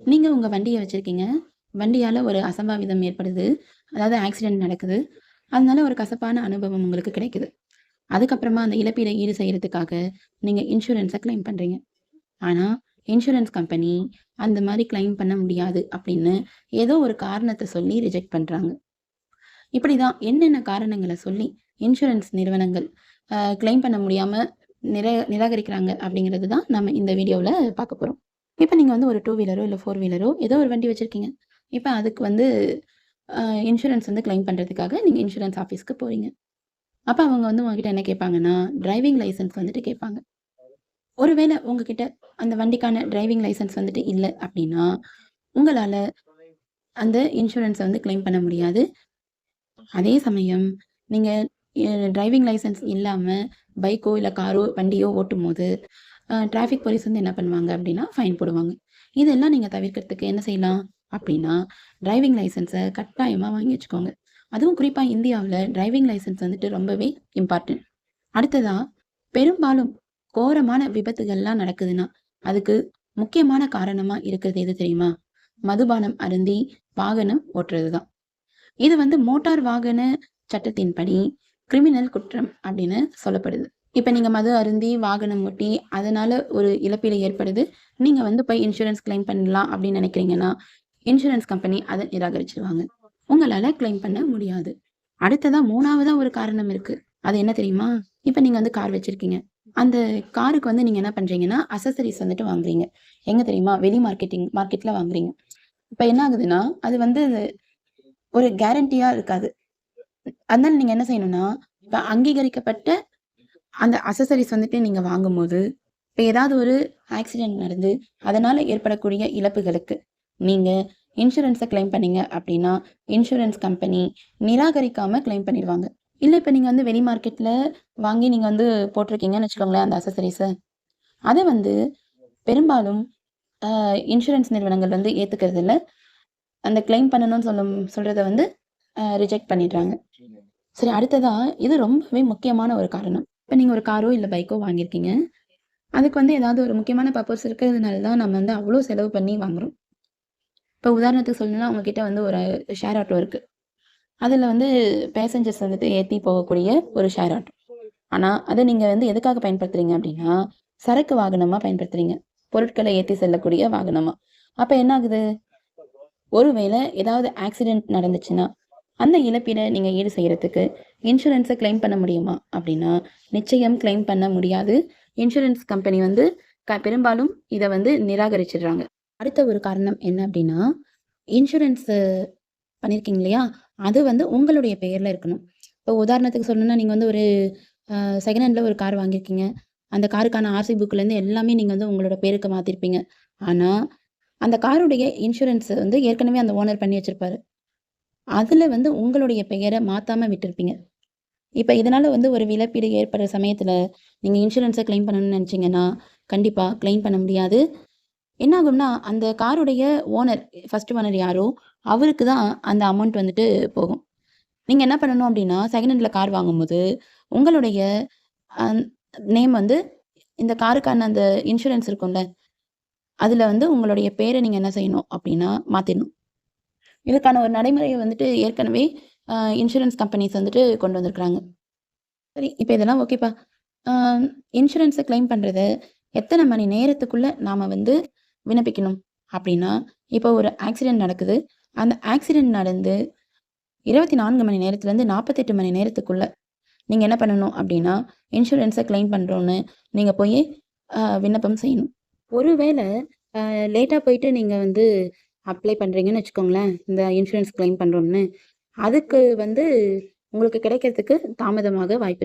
நீங்க உங்க வண்டிய வச்சிருக்கீங்க. வண்டியால ஒரு அசம்பாவிதம் ஏற்படுது. அதாவது ஆக்சிடென்ட் நடக்குது. அதனால ஒரு கசப்பான அனுபவம் உங்களுக்கு கிடைக்குது. அதுக்கப்புறமா அந்த இழப்பீட ஈடு செய்றதுக்காக நீங்க இன்சூரன்ஸ கிளைம் பண்றீங்க. ஆனா, இன்சூரன்ஸ் கம்பெனி அந்த மாரி கிளைம் பண்ண முடியாது அப்படின்னு ஏதோ ஒரு காரணத்த சொல்லி ரிஜெக்ட் பண்றாங்க. இப்படிதான் என்னென்ன காரணங்கள சொல்லி இன்சூரன்ஸ் நிறுவனங்கள் கிளைம் பண்ண முடியாம நிராகரிக்கிறாங்க அப்படிங்கிறது தான் நம்ம இந்த வீடியோவுல பார்க்க போறோம். இப்ப நீங்க வந்து ஒரு 2 வீலரோ இல்ல 4 வீலரோ ஏதோ ஒரு வண்டி வச்சிருக்கீங்க. இப்ப அதுக்கு வந்து அ இன்சூரன்ஸ் வந்து கிளைம் பண்றதுக்காக நீங்க இன்சூரன்ஸ் ஆஃபீஸ்க்கு போறீங்க. அப்ப அவங்க வந்து உங்ககிட்ட என்ன கேட்பாங்கன்னா, டிரைவிங் லைசென்ஸ் வந்துட்டு கேட்பாங்க. ஒருவேள உங்ககிட்ட அந்த வண்டிக்கான டிரைவிங் லைசென்ஸ் வந்துட்டு இல்ல அப்டின்னா, உங்களால அந்த இன்சூரன்ஸ வந்து கிளைம் பண்ண முடியாது. அதே சமயம் நீங்க டிரைவிங் லைசென்ஸ் இல்லாம பைக்கோ, இல்ல காரோ, வண்டியோ ஓட்டும்போது, டிராஃபிக் போலீஸ் வந்து என்ன பண்ணுவாங்க அப்டின்னா, ஃபைன் போடுவாங்க. இதெல்லாம் நீங்க தவிர்க்கிறதுக்கு என்ன செய்யலாம் அப்டின்னா, டிரைவிங் லைசென்ஸ கட்டாயமா வாங்கி வச்சுக்கோங்க. அதுவும் குறிப்பா இந்தியாவுல டிரைவிங் லைசென்ஸ் வந்துட்டு ரொம்பவே இம்பார்ட்டன்ட். அடுத்ததா, பெரும்பாலும் கோரமான விபத்துகள்லாம் நடக்குதுன்னா, அதுக்கு முக்கியமான காரணமா இருக்கிறது எது தெரியுமா? மதுபானம் அருந்தி வாகனம் ஓட்டுறது தான். இது வந்து மோட்டார் வாகன சட்டத்தின்படி கிரிமினல் குற்றம் அப்படின்னு சொல்லப்படுது. இப்ப நீங்க மது அருந்தி வாகனம் ஓட்டி, அதனால ஒரு இழப்பீடு ஏற்படுது. நீங்க வந்து போய் இன்சூரன்ஸ் கிளைம் பண்ணலாம் அப்படின்னு நினைக்கிறீங்கன்னா, இன்சூரன்ஸ் கம்பெனி அத நிராகரிச்சுருவாங்க. உங்களால கிளைம் பண்ண முடியாது. அடுத்ததா 3வதா ஒரு காரணம் இருக்கு. அது என்ன தெரியுமா? இப்ப நீங்க வந்து கார் வச்சிருக்கீங்க. அந்த காருக்கு வந்து நீங்க என்ன பண்றீங்கன்னா, அக்சஸரீஸ் வந்துட்டு வாங்குறீங்க. எங்க தெரியுமா? வெளி மார்க்கெட்ல வாங்குறீங்க. இப்ப என்ன ஆகுதுன்னா, அது வந்து ஒரு கேரண்டியா இருக்காது. அதனால நீங்க என்ன செய்யணும்னா, இப்ப அங்கீகரிக்கப்பட்ட அந்த அக்சஸரீஸ் வந்துட்டு நீங்க வாங்கும்போது, இப்ப ஏதாவது ஒரு ஆக்சிடென்ட் நடந்து, அதனால ஏற்படக்கூடிய இழப்புகளுக்கு, நீங்க இன்சூரன்ஸ கிளைம் பண்ணீங்க அப்டின்னா, இன்சூரன்ஸ் கம்பெனி நிராகரிக்காம கிளைம் பண்ணிருவாங்க. இல்ல இப்ப நீங்க வந்து வெளி மார்க்கெட்ல வாங்கி நீங்க வந்து போட்டிருக்கீங்கன்னு வச்சுக்கோங்களேன் அந்த அக்சஸரீஸ. அத வந்து பெரும்பாலும் இன்சூரன்ஸ் நிறுவனங்கள் வந்து ஏத்துக்கிறது இல்ல. அந்த கிளைம் பண்ணணும்னு சொல்றத வந்து ரிஜெக்ட் பண்ணிடுறாங்க. சரி அடுத்ததா, இது ரொம்பவே முக்கியமான ஒரு காரணம். இப்ப நீங்க ஒரு காரோ, இல்ல பைக்கோ வாங்கியிருக்கீங்க. அதுக்கு வந்து ஏதாவது ஒரு முக்கியமான பர்ப்பஸ் இருக்கிறதுனால தான் நம்ம வந்து அவ்ளோ செலவு பண்ணி வாங்குறோம். இப்ப உதாரணத்துக்கு சொல்லணும்னா, உங்க கிட்ட வந்து ஒரு ஷேர் ஆட்டோ இருக்கு. அதுல வந்து பேசஞ்சர்ஸ் வந்துட்டு ஏத்தி போகக்கூடிய ஒரு ஷேர் ஆட்டோ. ஆனா, அத நீங்க வந்து எதுக்காக பயன்படுத்துறீங்க அப்டின்னா, சரக்கு வாகனமா பயன்படுத்துறீங்க. பொருட்கள ஏத்தி செல்லக்கூடிய வாகனமா. அப்ப என்ன ஆகுது? ஒருவேள ஏதாவது ஆக்சிடென்ட் நடந்துச்சுன்னா, அந்த இழப்பீட நீங்க ஈடு செய்றதுக்கு இன்சூரன்ஸ கிளைம் பண்ண முடியுமா? அப்டின்னா, நிச்சயம் கிளைம் பண்ண முடியாது. இன்சூரன்ஸ் கம்பெனி வந்து பெரும்பாலும் இத வந்து நிராகரிச்சுடுறாங்க. அடுத்த ஒரு காரணம் என்ன அப்டின்னா, இன்சூரன்ஸ் பண்ணியிருக்கீங்க இல்லையா? அது வந்து உங்களுடைய பெயர்ல இருக்கணும். இப்போ உதாரணத்துக்கு சொல்லணும்னா, நீங்க வந்து ஒரு செகண்ட் ஹேண்ட்ல ஒரு கார் வாங்கியிருக்கீங்க. அந்த காருக்கான ஆர்சி புக்லேருந்து எல்லாமே நீங்க வந்து உங்களோட பேருக்கு மாத்திருப்பீங்க. ஆனா, அந்த காருடைய இன்சூரன்ஸ் வந்து ஏற்கனவே அந்த ஓனர் பண்ணி வச்சிருப்பாரு. அதுல வந்து உங்களுடைய பெயர மாத்தாம விட்டிருப்பீங்க. இப்ப இதனால வந்து ஒரு இழப்பீடு ஏற்படுற சமயத்துல, நீங்க இன்சூரன்ஸ கிளைம் பண்ணணும்னு நெனச்சீங்கன்னா, கண்டிப்பா கிளைம் பண்ண முடியாது. என்ன ஆகும்னா, அந்த காருடைய ஓனர், ஃபர்ஸ்ட் ஓனர் யாரோ, அவருக்கு தான் அந்த அமௌண்ட் வந்துட்டு போகும். நீங்க என்ன பண்ணணும் அப்டின்னா, செகண்ட் ஹேண்ட்ல கார் வாங்கும்போது, உங்களுடைய அன் நேம் வந்து இந்த காருக்கான அந்த இன்சூரன்ஸ் இருக்கும்ல, அதுல வந்து உங்களுடைய பேர நீங்க என்ன செய்யணும் அப்டின்னா, மாத்திடணும். இதுக்கான ஒரு நடைமுறைய வந்துட்டு ஏற்கனவே அ இன்சூரன்ஸ் கம்பெனிஸ் வந்துட்டு கொண்டு வந்திருக்காங்க. சரி, இப்ப இதெல்லாம் ஓகேப்பா. அ இன்சூரன்ஸ கிளைம் பண்றத எத்தன மணி நேரத்துக்குள்ள நாம வந்து விண்ணப்பிக்கணும் அப்டின்னா, இப்போ ஒரு ஆக்சிடென்ட் நடக்குது. அந்த ஆக்சிடென்ட் நடந்து 24 மணி நேரத்துலருந்து 48 மணி நேரத்துக்குள்ள நீங்க என்ன பண்ணணும் அப்டின்னா, இன்சூரன்ஸ கிளைம் பண்றோம்னு நீங்க போயி விண்ணப்பம் செய்யணும். ஒருவேள லேட்டா போயிட்டு நீங்க வந்து அப்ளை பண்றீங்கன்னு வச்சுக்கோங்களேன், இந்த இன்சூரன்ஸ் கிளைம் பண்றோம்னு. அதுக்கு வந்து உங்களுக்கு கிடைக்கிறதுக்கு தாமதமாக வாய்ப்பு இருக்கு.